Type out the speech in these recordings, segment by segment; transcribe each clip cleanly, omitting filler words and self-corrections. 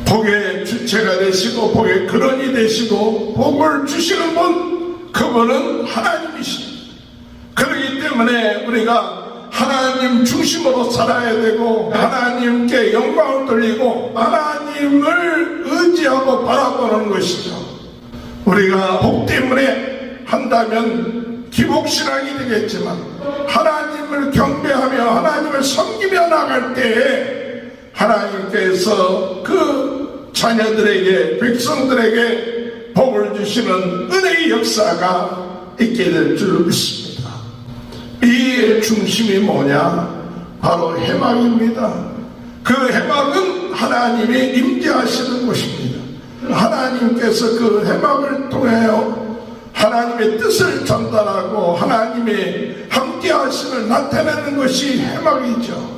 복의 주체가 되시고 복의 근원이 되시고 복을 주시는 분, 그분은 하나님이십니다. 그렇기 때문에 우리가 하나님 중심으로 살아야 되고 하나님께 영광을 돌리고 하나님을 의지하고 바라보는 것이죠. 우리가 복 때문에 한다면 기복신앙이 되겠지만 하나님을 경배하며 하나님을 섬기며 나갈 때에 하나님께서 그 자녀들에게, 백성들에게 복을 주시는 은혜의 역사가 있게 될 줄 믿습니다. 이 중심이 뭐냐? 바로 해막입니다. 그 해막은 하나님이 임재하시는 곳입니다. 하나님께서 그 해막을 통하여 하나님의 뜻을 전달하고 하나님의 함께 하심을 나타내는 것이 해막이죠.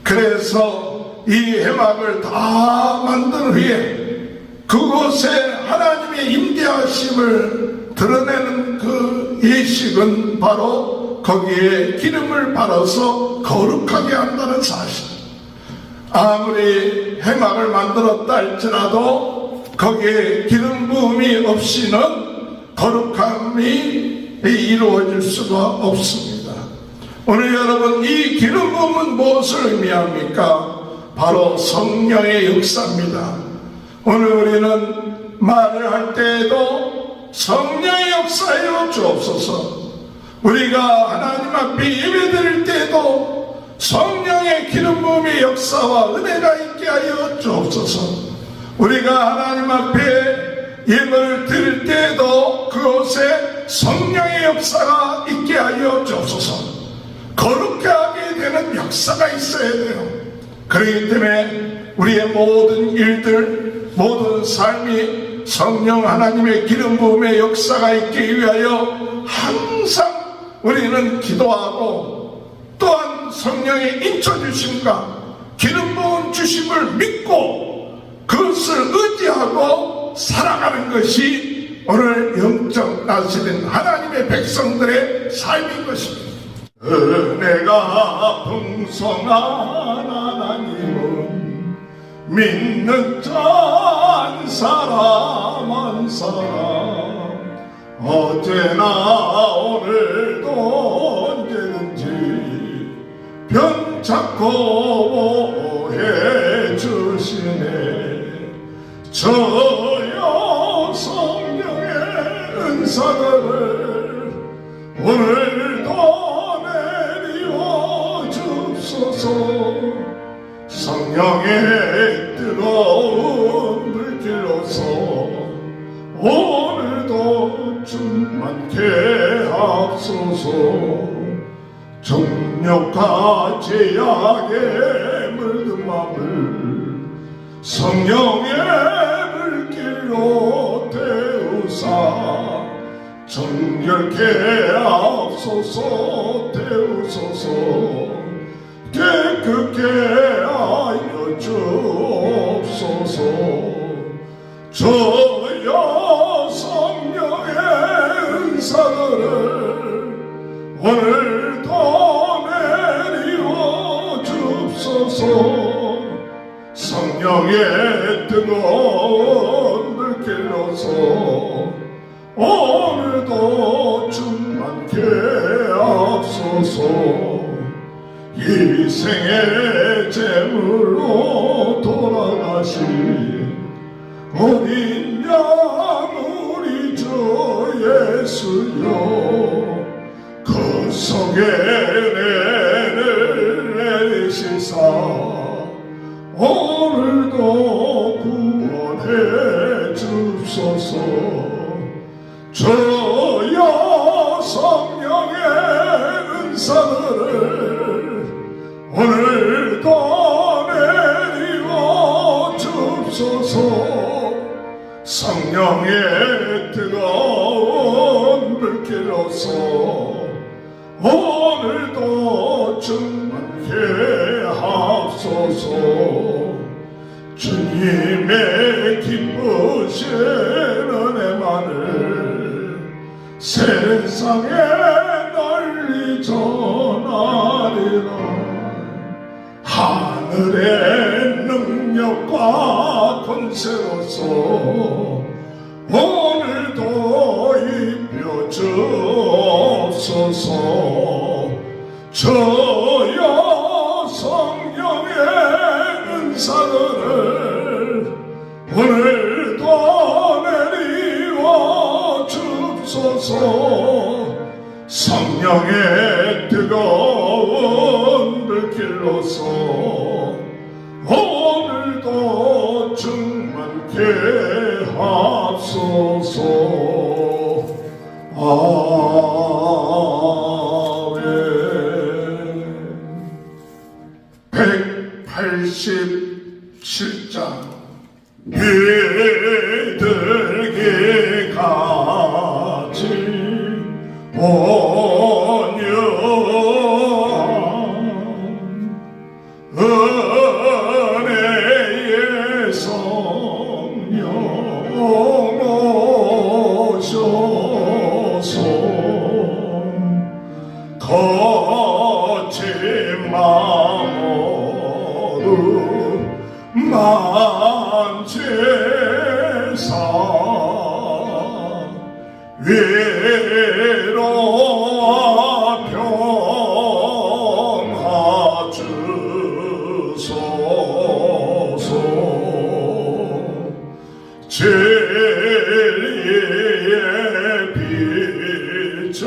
그래서 이 해막을 다 만든 후에 그곳에 하나님의 임재하심을 드러내는 그 예식은 바로 거기에 기름을 발라서 거룩하게 한다는 사실. 아무리 해막을 만들었다 할지라도 거기에 기름 부음이 없이는 거룩함이 이루어질 수가 없습니다. 오늘 여러분, 이 기름 부음은 무엇을 의미합니까? 바로 성령의 역사입니다. 오늘 우리는 말을 할 때에도 성령의 역사여 주옵소서. 우리가 하나님 앞에 예배드릴 때에도 성령의 기름 부음의 역사와 은혜가 있게 하여 주옵소서. 우리가 하나님 앞에 예배를 드릴 때에도 그곳에 성령의 역사가 있게 하여 주옵소서. 거룩하게 하게 되는 역사가 있어야 돼요. 그렇기 때문에 우리의 모든 일들, 모든 삶이 성령 하나님의 기름 부음의 역사가 있기 위하여 항상 우리는 기도하고 또한 성령의 인쳐주심과 기름 부음 주심을 믿고 그것을 의지하고 살아가는 것이 오늘 영적 나시는 하나님의 백성들의 삶인 것입니다. 은혜가 풍성한 하나님은 믿는 자 한 사람 한 사람 어제나 오늘도 언제든지 변찮고 보호해주시네. 저여 성령의 은사들을 오늘도 내리워 주소서. 성령의 뜨거운 불길로서 오늘도 충만케 하소서. 정욕과 제약에 물든 맘을 성령의 물길로 태우사 정결케 하소서. 태우소서. 깨끗게 하여 주옵소서. 저여 성령의 은사들을 오늘도 내리워 주옵소서. 성령의 뜨거운 불길로서 오늘도 충만케 하소서. 이 생의 제물로 돌아가신 어린 양 우리 주 예수여. 그 속에 은혜를 내리시사 오늘도 구원해 주소서. 저여 성령의 은사들을 오늘도 내리워 주소서. 성령의 뜨거운 불길로서 오늘도 충만케 하소서. 주님의 기쁘신 은혜만을 세상에 널리 전하리라. 하늘의 능력과 권세로서 오늘도 입혀주옵소서. 저여 성령의 은사들을 오늘도 내리와 줍소서. 성령의 뜨거운 불길로서 오늘도 충만케 하소서. 아멘. 187장 비둘기 같이 온유한 은혜의 성령 오셔서 거친 마음으로 만제사 위로와 평화 주소서. 진리의 빛을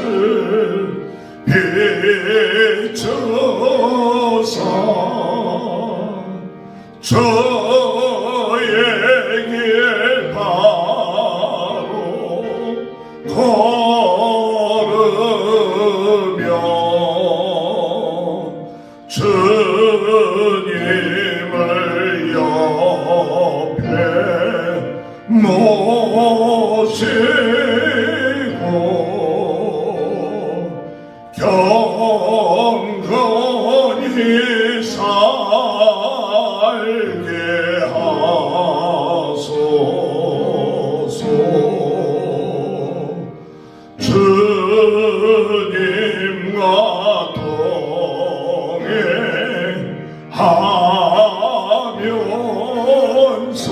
비추사 저의 길 바로 걸으며 주님을 옆에 모시고 경건히 살게 하소서. 주님과 동행하면서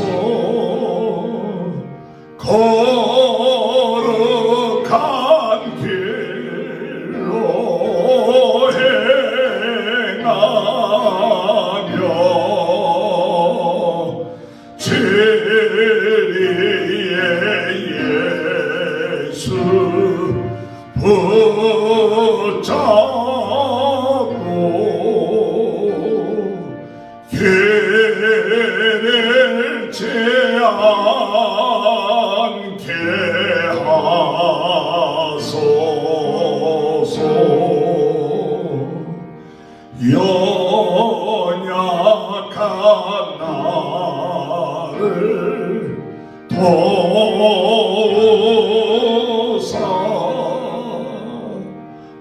거룩한 길로 행하며 진리의 예수 붙잡고 길을 제한케 하소서. 연약한 나를 도우사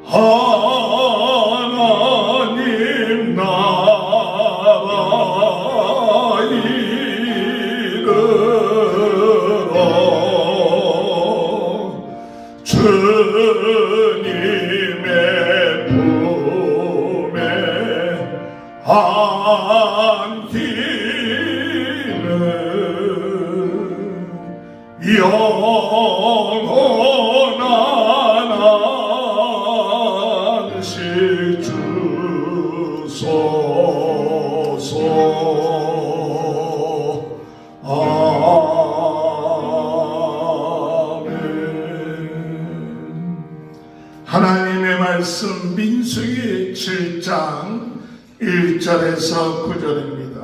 하나님 나라 이르러 주님의 품에 안기는 영원한 안식 주소서. 아멘. 하나님의 말씀 민수기 7장 1절에서 9절입니다.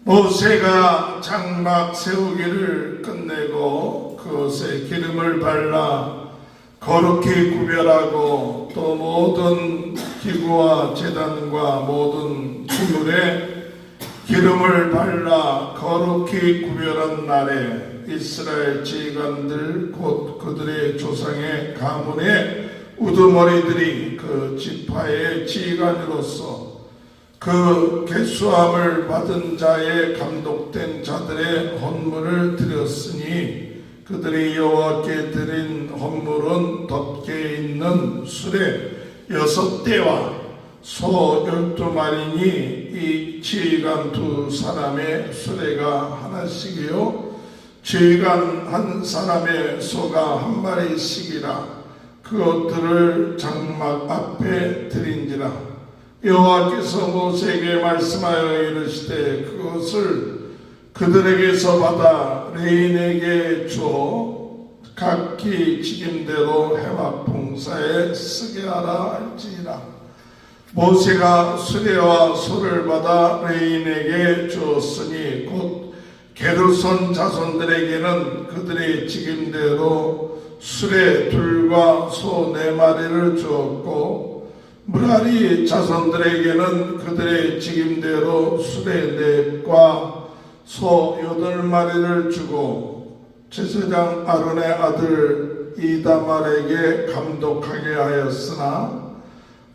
모세가 장막 세우기를 끝내고 그것에 기름을 발라 거룩히 구별하고 또 모든 기구와 제단과 모든 기물에 기름을 발라 거룩히 구별한 날에 이스라엘 지휘관들 곧 그들의 조상의 가문의 우두머리들이 그 지파의 지휘관으로서 그 계수함을 받은 자의 감독된 자들의 헌물을 드렸으니 그들이 여호와께 드린 헌물은 덮개 있는 수레 6대와 소 12마리니 이 지휘관 2사람의 수레가 하나씩이요 지휘관 1사람의 소가 1마리씩이라 그것들을 장막 앞에 드린지라. 여호와께서 모세에게 말씀하여 이르시되 그것을 그들에게서 받아 레인에게 주어 각기 직임대로 해막 봉사에 쓰게 하라 할지니라. 모세가 수레와 소를 받아 레인에게 주었으니 곧 게르손 자손들에게는 그들의 직임대로 수레 2과 소 4마리를 주었고 무라리 자손들에게는 그들의 직임대로 수레 4과 소 8마리를 주고 제사장 아론의 아들 이다말에게 감독하게 하였으나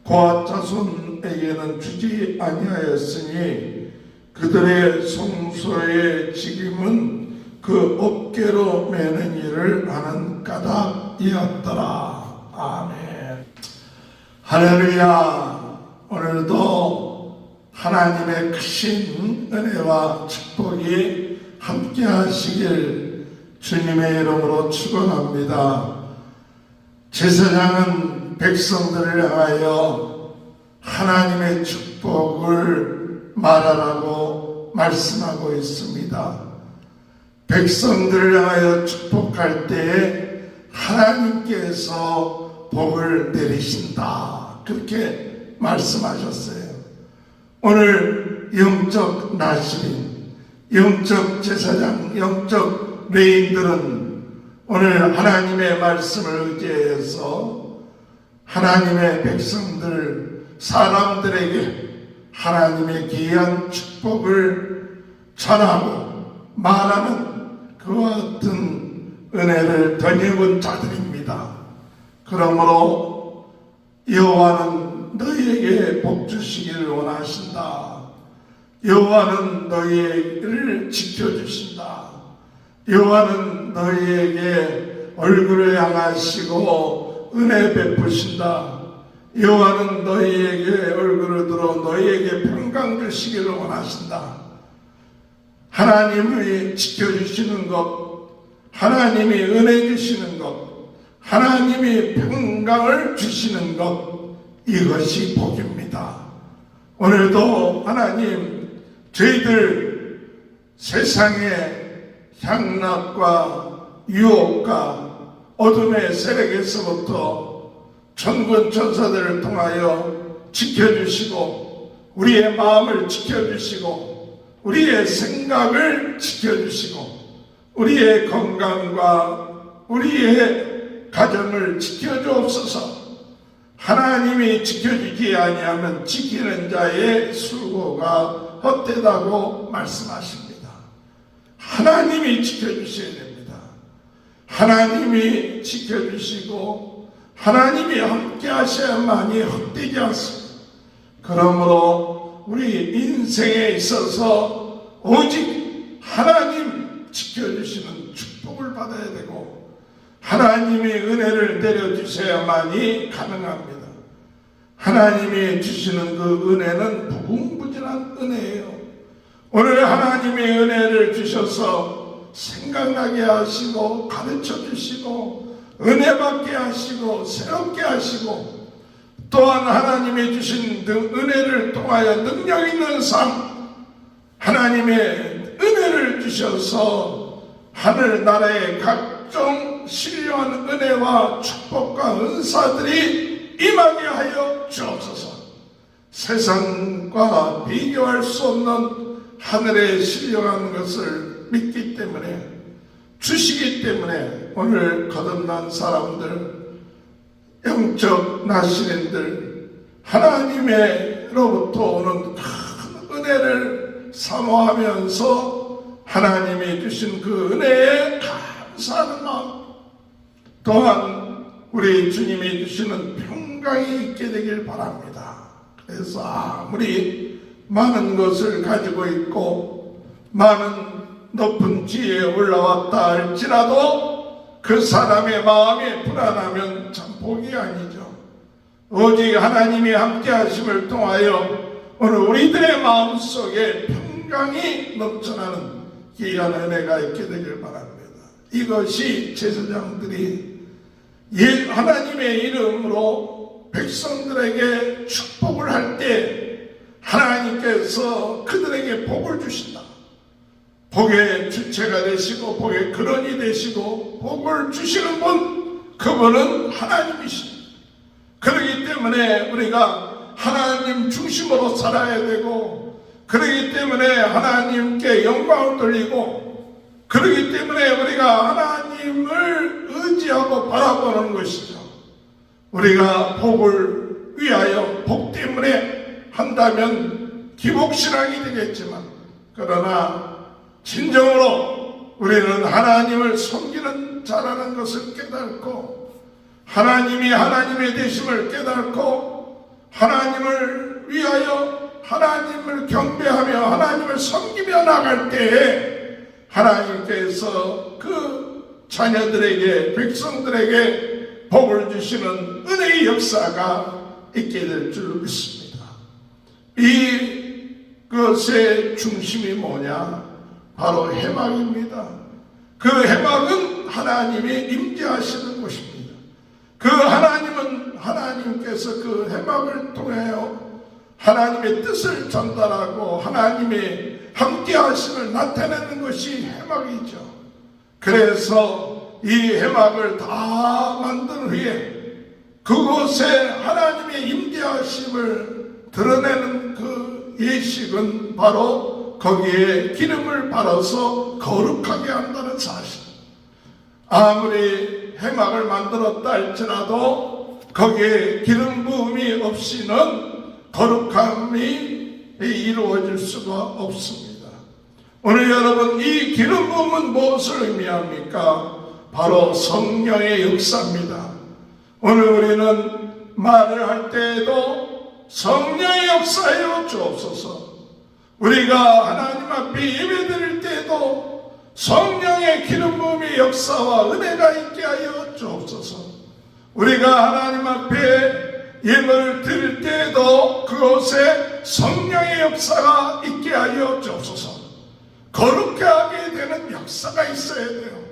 고앗 자손에게는 주지 아니하였으니 그들의 성소의 직임은 그 어깨로 매는 일을 하는 까닭이었더라. 아멘. 할렐루야. 오늘도 하나님의 크신 은혜와 축복이 함께 하시길 주님의 이름으로 축원합니다. 제사장은 백성들을 향하여 하나님의 축복을 말하라고 말씀하고 있습니다. 백성들을 향하여 축복할 때에 하나님께서 복을 내리신다. 그렇게 말씀하셨어요. 오늘 영적 나시린, 영적 제사장, 영적 레인들은 오늘 하나님의 말씀을 의지해서 하나님의 백성들, 사람들에게 하나님의 귀한 축복을 전하고 말하는 그와 같은 은혜를 덧입은 자들입니다. 그러므로 여호와는 너희에게 복 주시기를 원하신다. 여호와는 너희를 지켜주신다. 여호와는 너희에게 얼굴을 향하시고 은혜 베푸신다. 여호와는 너희에게 얼굴을 들어 너희에게 평강 주시기를 원하신다. 하나님이 지켜주시는 것, 하나님이 은혜 주시는 것, 하나님이 평강을 주시는 것, 이것이 복입니다. 오늘도 하나님, 저희들 세상의 향락과 유혹과 어둠의 세력에서부터 천군 천사들을 통하여 지켜주시고 우리의 마음을 지켜주시고 우리의 생각을 지켜주시고 우리의 건강과 우리의 가정을 지켜주옵소서. 하나님이 지켜주지 아니하면 지키는 자의 수고가 헛되다고 말씀하십니다. 하나님이 지켜주셔야 됩니다. 하나님이 지켜주시고 하나님이 함께 하셔야만이 헛되지 않습니다. 그러므로 우리 인생에 있어서 오직 하나님 지켜주시는 축복을 받아야 되고 하나님이 은혜를 내려주셔야만이 가능합니다. 하나님이 주시는 그 은혜는 무궁무진한 은혜예요. 오늘 하나님의 은혜를 주셔서 생각나게 하시고 가르쳐 주시고 은혜 받게 하시고 새롭게 하시고 또한 하나님이 주신 그 은혜를 통하여 능력 있는 삶, 하나님의 은혜를 주셔서 하늘나라의 각종 신령한 은혜와 축복과 은사들이 임하게 하여 주옵소서. 세상과 비교할 수 없는 하늘의 신령한 것을 믿기 때문에 주시기 때문에 오늘 거듭난 사람들, 영적 나시린들 하나님으로부터 오는 큰 은혜를 사모하면서 하나님이 주신 그 은혜에 감사하는 마음, 또한 우리 주님이 주시는 평강이 있게 되길 바랍니다. 그래서 아무리 많은 것을 가지고 있고 많은 높은 지혜에 올라왔다 할지라도 그 사람의 마음이 불안하면 참 복이 아니죠. 오직 하나님이 함께 하심을 통하여 오늘 우리들의 마음속에 평강이 넘쳐나는 귀한 은혜가 있게 되길 바랍니다. 이것이 제사장들이 하나님의 이름으로 백성들에게 축복을 할 때 하나님께서 그들에게 복을 주신다. 복의 주체가 되시고 복의 근원이 되시고 복을 주시는 분, 그분은 하나님이십니다. 그렇기 때문에 우리가 하나님 중심으로 살아야 되고, 그렇기 때문에 하나님께 영광을 돌리고, 그렇기 때문에 우리가 하나님을 의지하고 바라보는 것이죠. 우리가 복을 위하여 복 때문에 한다면 기복신앙이 되겠지만, 그러나 진정으로 우리는 하나님을 섬기는 자라는 것을 깨닫고, 하나님이 하나님의 되심을 깨닫고, 하나님을 위하여 하나님을 경배하며 하나님을 섬기며 나갈 때에 하나님께서 그 자녀들에게, 백성들에게 복을 주시는 은혜의 역사가 있게 될 줄 믿습니다. 이것의 중심이 뭐냐? 바로 해막입니다. 그 해막은 하나님이 임재하시는 곳입니다. 그 하나님은 하나님께서 그 해막을 통하여 하나님의 뜻을 전달하고 하나님의 함께하심을 나타내는 것이 해막이죠. 그래서 이 해막을 다 만든 후에 그곳에 하나님의 임재하심을 드러내는 그 예식은 바로 거기에 기름을 발라서 거룩하게 한다는 사실. 아무리 해막을 만들었다 할지라도 거기에 기름 부음이 없이는 거룩함이 이루어질 수가 없습니다. 오늘 여러분, 이 기름 부음은 무엇을 의미합니까? 바로 성령의 역사입니다. 오늘 우리는 말을 할 때에도 성령의 역사여 주옵소서. 우리가 하나님 앞에 예배드릴 때에도 성령의 기름 부음의 역사와 은혜가 있게 하여 주옵소서. 우리가 하나님 앞에 예물을 드릴 때에도 그곳에 성령의 역사가 있게 하여 주옵소서. 거룩하게 하게 되는 역사가 있어야 돼요.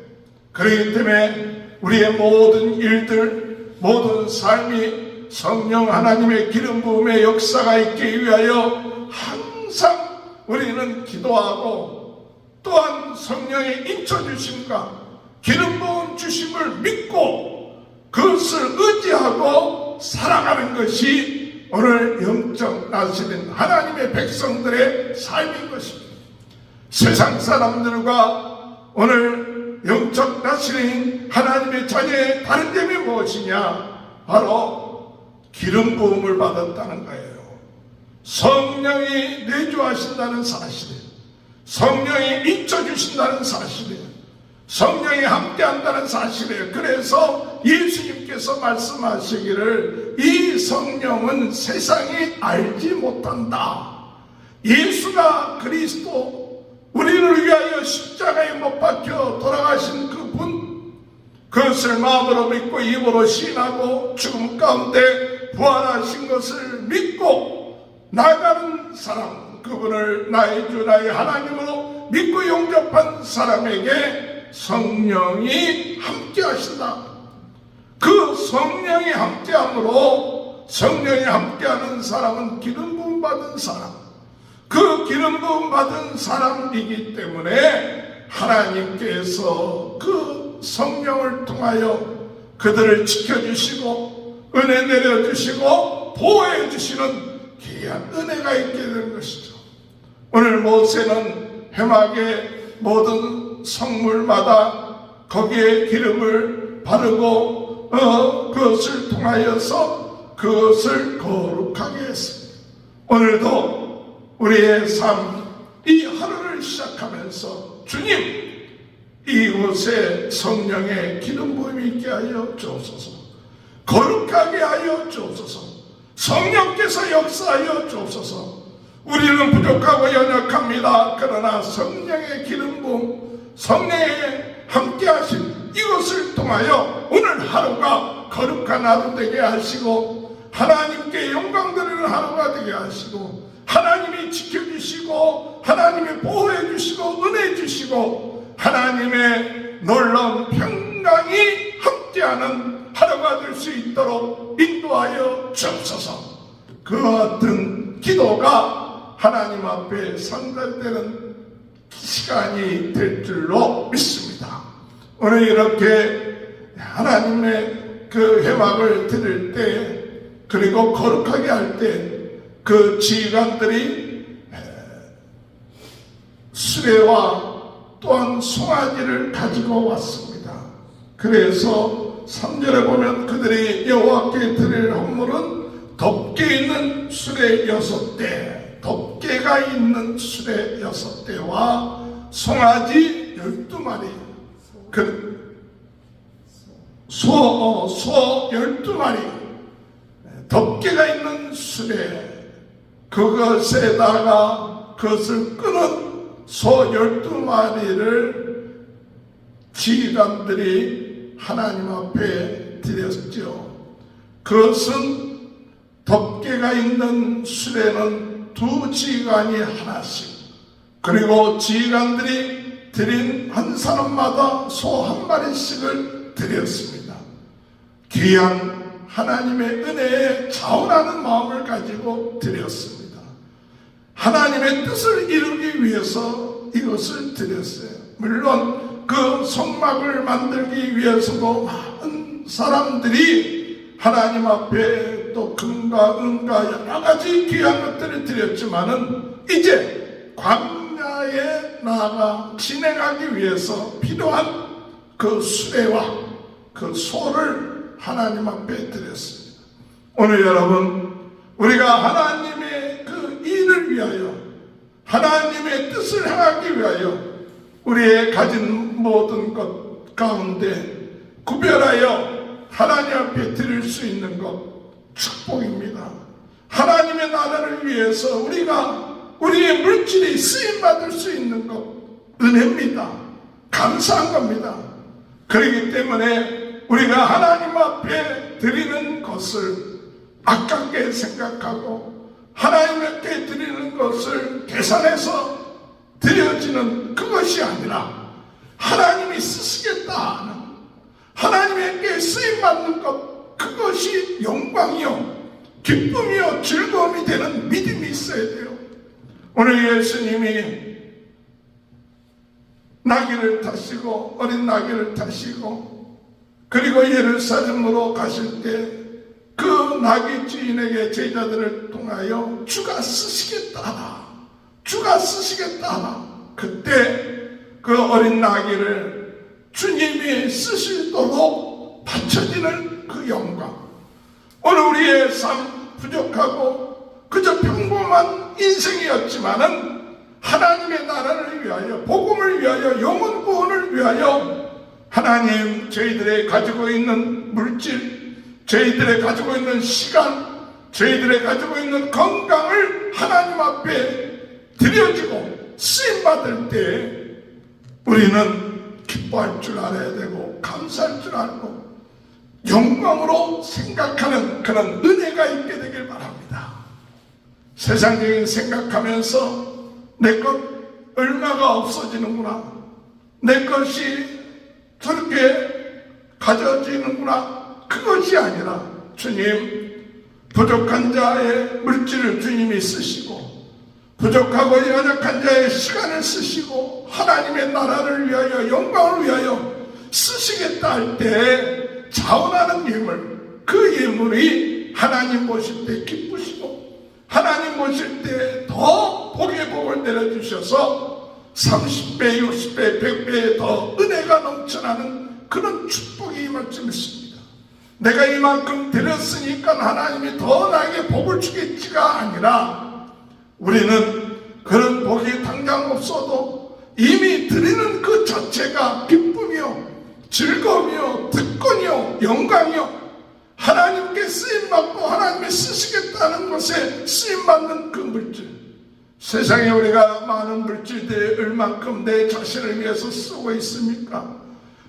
그렇기 때문에 우리의 모든 일들, 모든 삶이 성령 하나님의 기름 부음의 역사가 있기 위하여 항상 우리는 기도하고, 또한 성령의 인쳐주심과 기름 부음 주심을 믿고 그것을 의지하고 살아가는 것이 오늘 영적 나시는 하나님의 백성들의 삶인 것입니다. 세상 사람들과 오늘 영적 나시는 하나님의 자녀의 다른 점이 무엇이냐? 바로 기름 부음을 받았다는 거예요. 성령이 내주하신다는 사실이에요. 성령이 인쳐주신다는 사실이에요. 성령이 함께한다는 사실이에요. 그래서 예수님께서 말씀하시기를 이 성령은 세상이 알지 못한다. 예수가 그리스도, 우리를 위하여 십자가에 못 박혀 돌아가신 그분, 그것을 마음으로 믿고 입으로 시인하고 죽음 가운데 부활하신 것을 믿고 나가는 사람, 그분을 나의 주 나의 하나님으로 믿고 영접한 사람에게 성령이 함께 하신다. 그 성령이 함께함으로, 성령이 함께하는 사람은 기름 부음 받은 사람, 그 기름 부음 받은 사람이기 때문에 하나님께서 그 성령을 통하여 그들을 지켜주시고 은혜 내려주시고 보호해 주시는 귀한 은혜가 있게 된 것이죠. 오늘 모세는 해막의 모든 성물마다 거기에 기름을 바르고 그것을 통하여서 그것을 거룩하게 했습니다. 오늘도 우리의 삶, 이 하루를 시작하면서 주님, 이곳에 성령의 기름 부음이 있게 하여 주옵소서. 거룩하게 하여 주옵소서. 성령께서 역사하여 주옵소서. 우리는 부족하고 연약합니다. 그러나 성령의 기름 부음, 성령의 함께하신 이것을 통하여 오늘 하루가 거룩한 하루 되게 하시고 하나님께 영광 드리는 하루가 되게 하시고, 하나님이 지켜주시고 하나님이 보호해 주시고 은혜 주시고 하나님의 놀라운 평강이 함께하는 하루가 될 수 있도록 인도하여 주옵소서. 그 같은 기도가 하나님 앞에 상달되는 시간이 될 줄로 믿습니다. 오늘 이렇게 하나님의 그 회막을 드릴 때, 그리고 거룩하게 할 때 그 지휘관들이 수레와 또한 송아지를 가지고 왔습니다. 그래서 3절에 보면 그들이 여호와께 드릴 헌물은 덮개 있는 수레 6대, 덮개가 있는 수레 6대와 송아지 12마리, 소 12마리, 덮개가 있는 수레, 그것에다가 그것을 끄는 소 12마리를 지휘관들이 하나님 앞에 드렸죠. 그것은 덮개가 있는 수레는 2 지휘관이 하나씩, 그리고 지휘관들이 드린 한 사람마다 소 1마리씩을 드렸습니다. 귀한 하나님의 은혜에 자원하는 마음을 가지고 드렸습니다. 하나님의 뜻을 이루기 위해서 이것을 드렸어요. 물론 그 성막을 만들기 위해서도 많은 사람들이 하나님 앞에 또 금과 은과 여러 가지 귀한 것들을 드렸지만은 이제 광야에 나아가 진행하기 위해서 필요한 그 수레와 그 소를 하나님 앞에 드렸습니다. 오늘 여러분, 우리가 하나님의 그 일을 위하여, 하나님의 뜻을 행하기 위하여 우리의 가진 모든 것 가운데 구별하여 하나님 앞에 드릴 수 있는 것 축복입니다. 하나님의 나라를 위해서 우리의 물질이 쓰임받을 수 있는 것 은혜입니다. 감사한 겁니다. 그렇기 때문에 우리가 하나님 앞에 드리는 것을 아깝게 생각하고 하나님께 드리는 것을 계산해서 드려지는 그것이 아니라 하나님이 쓰시겠다 하는, 하나님께 쓰임받는 것, 그것이 영광이요 기쁨이요 즐거움이 되는 믿음이 있어야 돼요. 오늘 예수님이 나귀를 타시고, 어린 나귀를 타시고, 그리고 예루살렘으로 가실 때 그 나귀 주인에게 제자들을 통하여 주가 쓰시겠다, 주가 쓰시겠다. 그때 그 어린 나귀를 주님이 쓰시도록 바쳐지는 그 영광. 오늘 우리의 삶 부족하고 그저 평범한 인생이었지만은 하나님의 나라를 위하여, 복음을 위하여, 영혼 구원을 위하여 하나님 저희들의 가지고 있는 물질, 저희들의 가지고 있는 시간, 저희들의 가지고 있는 건강을 하나님 앞에 드려지고 쓰임받을 때 우리는 기뻐할 줄 알아야 되고 감사할 줄 알고 영광으로 생각하는 그런 은혜가 있게 되길 바랍니다. 세상적인 생각하면서 내 것 얼마가 없어지는구나, 내 것이 저렇게 가져지는구나, 그것이 아니라 주님, 부족한 자의 물질을 주님이 쓰시고 부족하고 연약한 자의 시간을 쓰시고 하나님의 나라를 위하여, 영광을 위하여 쓰시겠다 할 때 자원하는 예물, 그 예물이 하나님 보실 때 기쁘시고 하나님 보실 때 더 복의 복을 내려주셔서 30배, 60배, 100배의 더 은혜가 넘쳐나는 그런 축복이 임할 줄 믿습니다. 내가 이만큼 드렸으니까 하나님이 더 나에게 복을 주겠지가 아니라 우리는 그런 복이 당장 없어도 이미 드리는 그 자체가 기쁨이요 즐거움이요 특권이요 영광이요 하나님께 쓰임받고 하나님이 쓰시겠다는 것에 쓰임받는 그 물질. 세상에 우리가 많은 물질들에 얼만큼 내 자신을 위해서 쓰고 있습니까?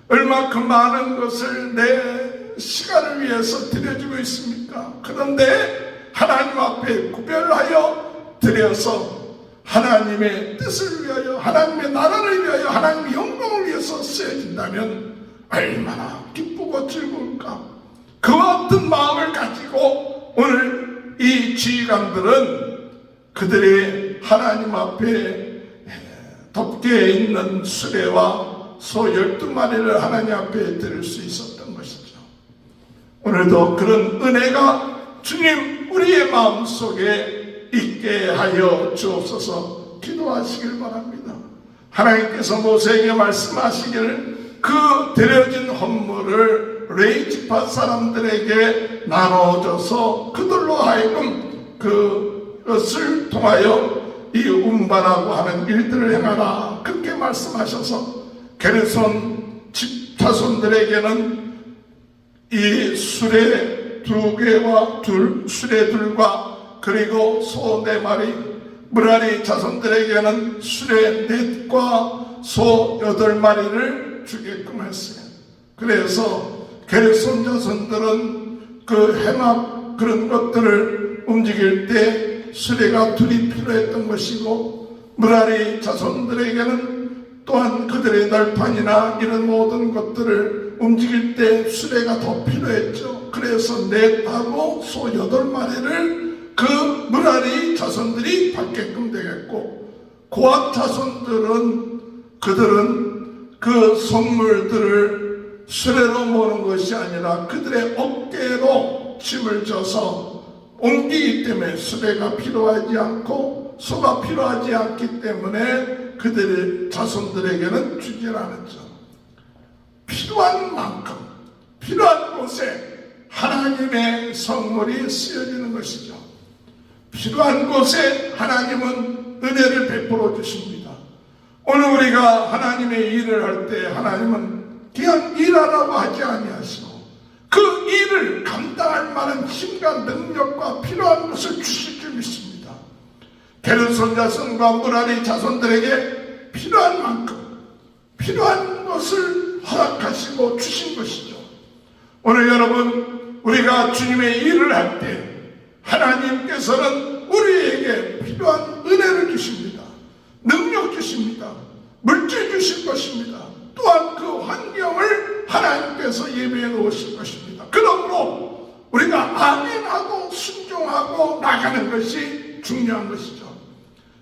얼만큼 많은 것을 내 시간을 위해서 드려주고 있습니까? 그런데 하나님 앞에 구별하여 드려서 하나님의 뜻을 위하여, 하나님의 나라를 위하여, 하나님의 영광을 위해서 쓰여진다면 얼마나 기쁘고 즐거울까? 그와 같은 마음을 가지고 오늘 이 지휘관들은 그들의 하나님 앞에 덮개 있는 수레와 소 12마리를 하나님 앞에 드릴 수 있었던 것이죠. 오늘도 그런 은혜가 주님 우리의 마음속에 있게 하여 주옵소서. 기도하시길 바랍니다. 하나님께서 모세에게 말씀하시기를 그 드려진 헌물을 레이지파 사람들에게 나눠줘서 그들로 하여금 그것을 통하여 이 운반하고 하는 일들을 행하라, 그렇게 말씀하셔서 게르손 집 자손들에게는 이 수레 2개와 수레 2과 그리고 소 4마리, 므라리 자손들에게는 수레 4과 소 8마리를 주게끔 했어요. 그래서 게르손 자손들은 그 해막 그런 것들을 움직일 때 수레가 2이 필요했던 것이고, 므라리 자손들에게는 또한 그들의 널판이나 이런 모든 것들을 움직일 때 수레가 더 필요했죠. 그래서 4하고 소 8마리를 그 므라리 자손들이 받게끔 되겠고, 고앗 자손들은 그들은 그 선물들을 수레로 모는 것이 아니라 그들의 어깨로 짐을 져서 옮기기 때문에 수레가 필요하지 않고 소가 필요하지 않기 때문에 그들의 자손들에게는 주질 않았죠. 필요한 만큼 필요한 곳에 하나님의 성물이 쓰여지는 것이죠. 필요한 곳에 하나님은 은혜를 베풀어 주십니다. 오늘 우리가 하나님의 일을 할 때 하나님은 그냥 일하라고 하지 아니하시고 그 일을 감당할 만한 힘과 능력과 필요한 것을 주실 줄 믿습니다. 게르손 자손과 므라리 자손들에게 필요한 만큼 필요한 것을 허락하시고 주신 것이죠. 오늘 여러분, 우리가 주님의 일을 할 때 하나님께서는 우리에게 필요한 은혜를 주십니다. 능력 주십니다. 물질 주실 것입니다. 또한 그 환경을 하나님께서 예비해 놓으실 것입니다. 그러므로 우리가 아멘하고 순종하고 나가는 것이 중요한 것이죠.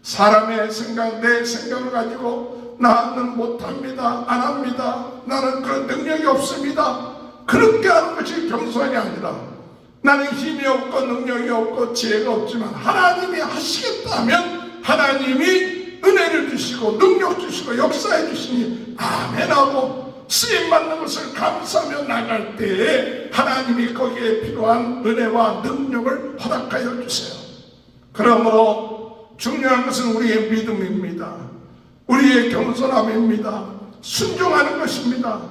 사람의 생각, 내 생각을 가지고 나는 못합니다, 안 합니다, 나는 그런 능력이 없습니다, 그렇게 하는 것이 겸손이 아니라, 나는 힘이 없고 능력이 없고 지혜가 없지만 하나님이 하시겠다 하면 하나님이 은혜를 주시고 능력 주시고 역사해 주시니 아멘하고 쓰임받는 것을 감사하며 나갈 때에 하나님이 거기에 필요한 은혜와 능력을 허락하여 주세요. 그러므로 중요한 것은 우리의 믿음입니다. 우리의 겸손함입니다. 순종하는 것입니다.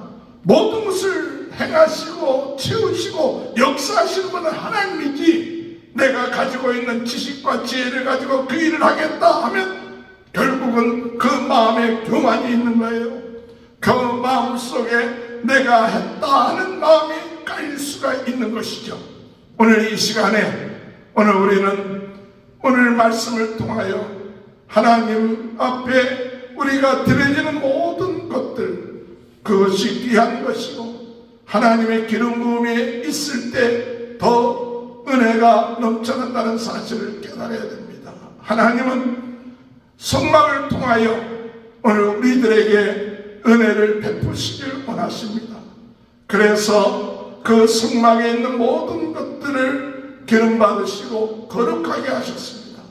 모든 것을 행하시고 채우시고 역사하시는 분은 하나님이지, 내가 가지고 있는 지식과 지혜를 가지고 그 일을 하겠다 하면 결국은 그 마음에 교만이 있는 거예요. 그 마음 속에 내가 했다 하는 마음이 깔릴 수가 있는 것이죠. 오늘 이 시간에 오늘 말씀을 통하여 하나님 앞에 우리가 드려지는 모든 것들, 그것이 귀한 것이고 하나님의 기름 부음이 있을 때 더 은혜가 넘쳐난다는 사실을 깨달아야 됩니다. 하나님은 성막을 통하여 오늘 우리들에게 은혜를 베푸시길 원하십니다. 그래서 그 성막에 있는 모든 것들을 기름 받으시고 거룩하게 하셨습니다.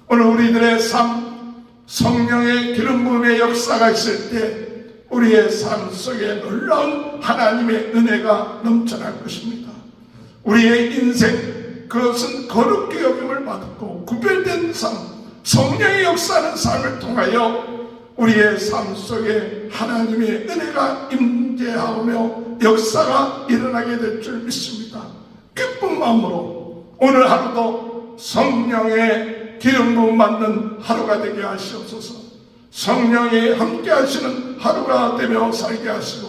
오늘 우리들의 삶, 성령의 기름 부음의 역사가 있을 때 우리의 삶 속에 놀라운 하나님의 은혜가 넘쳐날 것입니다. 우리의 인생, 그것은 거룩히 여김을 받고 구별된 삶, 성령의 역사하는 삶을 통하여 우리의 삶 속에 하나님의 은혜가 임재하며 역사가 일어나게 될 줄 믿습니다. 기쁜 마음으로 오늘 하루도 성령의 기름 부음 받는 하루가 되게 하시옵소서. 성령이 함께 하시는 하루가 되며 살게 하시고,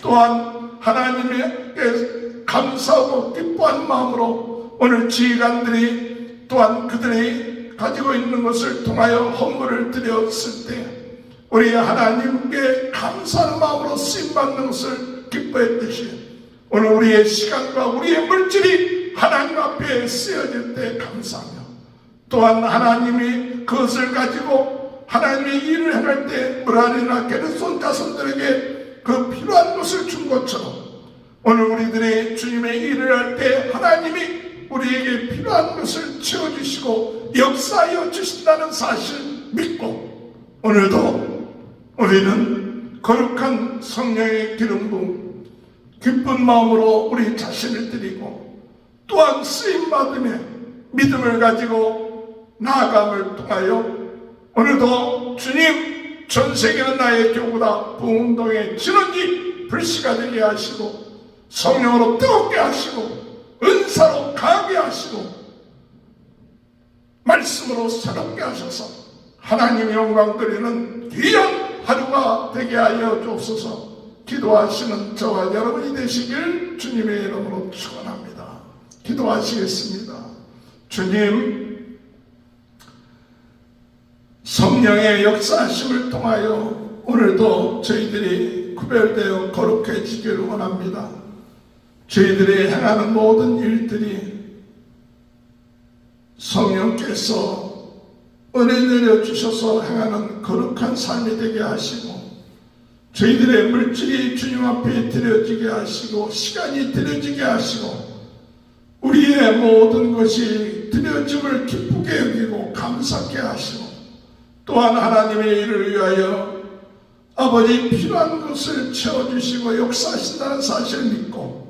또한 하나님께 감사하고 기뻐한 마음으로 오늘 지휘관들이 또한 그들이 가지고 있는 것을 통하여 헌물을 드렸을 때 우리 하나님께 감사하는 마음으로 쓰임받는 것을 기뻐했듯이 오늘 우리의 시간과 우리의 물질이 하나님 앞에 쓰여질 때 감사하며 또한 하나님이 그것을 가지고 하나님의 일을 행할 때 므라리나 게르손 자손들에게 그 필요한 것을 준 것처럼 오늘 우리들이 주님의 일을 할 때 하나님이 우리에게 필요한 것을 채워주시고 역사하여 주신다는 사실 믿고 오늘도 우리는 거룩한 성령의 기름 부음 기쁜 마음으로 우리 자신을 드리고 또한 쓰임받음에 믿음을 가지고 나아감을 통하여 오늘도 주님 전 세계는 나의 교구다 부흥동의 진원지 불씨가 되게 하시고 성령으로 뜨겁게 하시고 은사로 강하게 하시고 말씀으로 새롭게 하셔서 하나님의 영광 드리는 귀한 하루가 되게 하여 주옵소서. 기도하시는 저와 여러분이 되시길 주님의 이름으로 축원합니다. 기도하시겠습니다. 주님, 성령의 역사하심을 통하여 오늘도 저희들이 구별되어 거룩해지기를 원합니다. 저희들이 행하는 모든 일들이 성령께서 은혜 내려주셔서 행하는 거룩한 삶이 되게 하시고 저희들의 물질이 주님 앞에 드려지게 하시고 시간이 드려지게 하시고 우리의 모든 것이 드려짐을 기쁘게 여기고 감사케 하시고 또한 하나님의 일을 위하여 아버지 필요한 것을 채워주시고 역사하신다는 사실을 믿고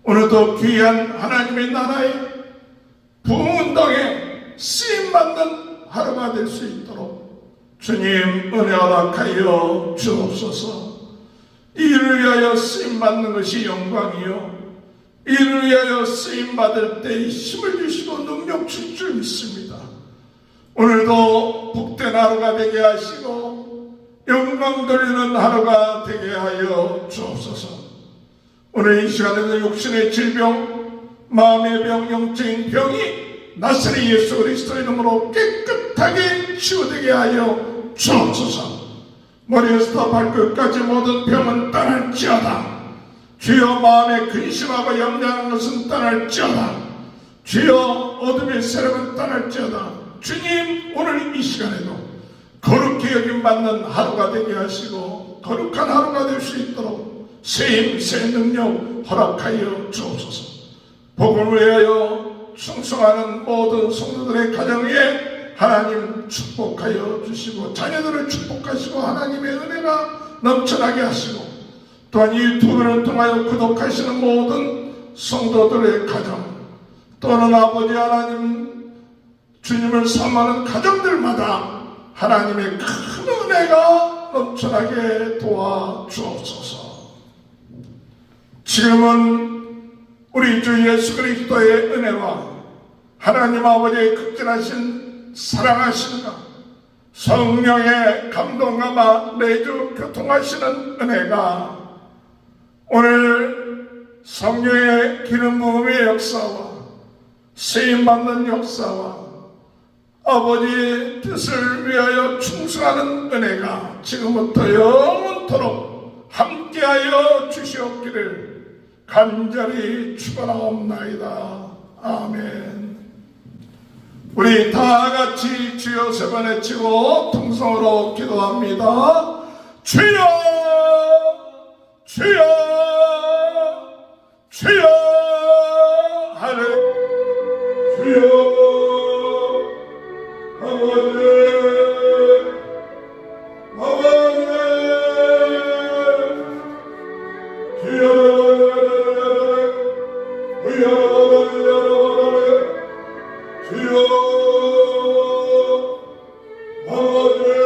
오늘도 귀한 하나님의 나라의 부흥운동에 쓰임받는 하루가 될 수 있도록 주님 은혜 허락하여 주옵소서. 이를 위하여 쓰임받는 것이 영광이요 이를 위하여 쓰임받을 때 힘을 주시고 능력 줄 줄 믿습니다. 오늘도 복된 하루가 되게 하시고 영광 돌리는 하루가 되게 하여 주옵소서. 오늘 이 시간에는 육신의 질병, 마음의 병, 영적인 병이 나사렛 예수 그리스도의 이름으로 깨끗하게 치유되게 하여 주옵소서. 머리에서부터 발끝까지 모든 병은 떠날지어다. 주여 마음에 근심하고 염려하는 것은 떠날지어다. 주여 어둠의 세력은 떠날지어다. 주님 오늘 이 시간에도 거룩히 여김받는 하루가 되게 하시고 거룩한 하루가 될 수 있도록 새 힘, 새 능력 허락하여 주옵소서. 복음을 위하여 충성하는 모든 성도들의 가정 위에 하나님 축복하여 주시고 자녀들을 축복하시고 하나님의 은혜가 넘쳐나게 하시고 또한 이 유튜브를 통하여 구독하시는 모든 성도들의 가정 또는 아버지 하나님 주님을 사모하는 가정들마다 하나님의 큰 은혜가 넘쳐나게 도와주옵소서. 지금은 우리 주 예수 그리스도의 은혜와 하나님 아버지의 극진하신 사랑하심과 성령의 감동과 내주 교통하시는 은혜가 오늘 성령의 기름 부음의 역사와 쓰임받는 역사와 아버지의 뜻을 위하여 충성하는 은혜가 지금부터 영원토록 함께하여 주시옵기를 간절히 축원하옵나이다. 아멘. 우리 다 같이 주여 세 번 외치고 통성으로 기도합니다. 주여 주여 주여 할렐루야. 주여 아버지 아버지 주여 주여 아버지